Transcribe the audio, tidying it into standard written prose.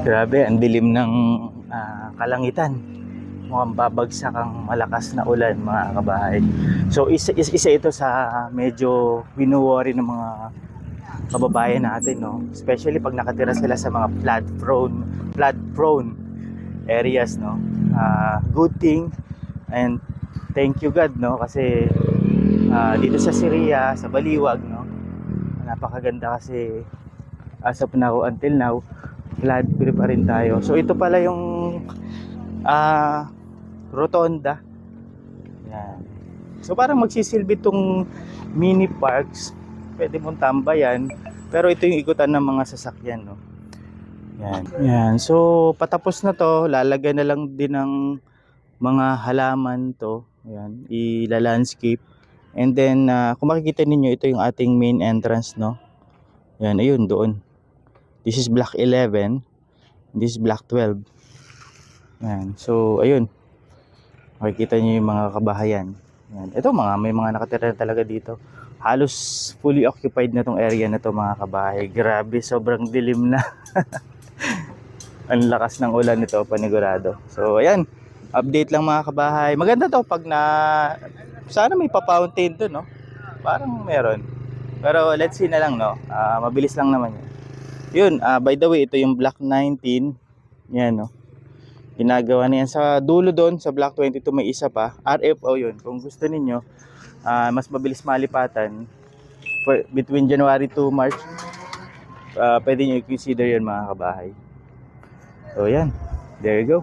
Grabe, ang dilim ng kalangitan. Mukhang babagsak ang malakas na ulan, mga kabahay. So isa ito sa medyo winuworry ng mga kababayan natin, no? Especially pag nakatira sila sa mga flood prone areas, no? Good thing and thank you God, no? Kasi dito sa Syria, sa Baliwag, no? Napakaganda kasi as of now, until now, flood free pa rin tayo. So ito pala yung rotonda. Yan. So parang magsisilbi itong mini parks. Pwede mong tambayan. Pero ito yung ikutan ng mga sasakyan, no? Yan. Yan. So patapos na to, lalagyan na lang din ng mga halaman to. Yan. Ila-landscape. And then kung makikita ninyo, ito yung ating main entrance, no? Yan, ayun doon. This is block 11. This is block 12. Yan. So ayun. Makikita niyo yung mga kabahayan. Yan. Ito may mga nakatira talaga dito. Halos fully occupied na tong area na to, mga kabahay. Grabe, sobrang dilim na. Ang lakas ng ulan nito, panigurado. So ayan, update lang mga kabahay. Maganda to pag sana may pa-fountain to, no? Parang meron. Pero let's see na lang, no? Mabilis lang naman yun. Yun, by the way, ito yung block 19. Yan, no? Ginagawa na yan sa dulo doon, sa block 22 may isa pa. RFO yun. Kung gusto ninyo, mas mabilis malipatan between January to March, pwede nyo i-consider yun, mga kabahay. So yan, there you go.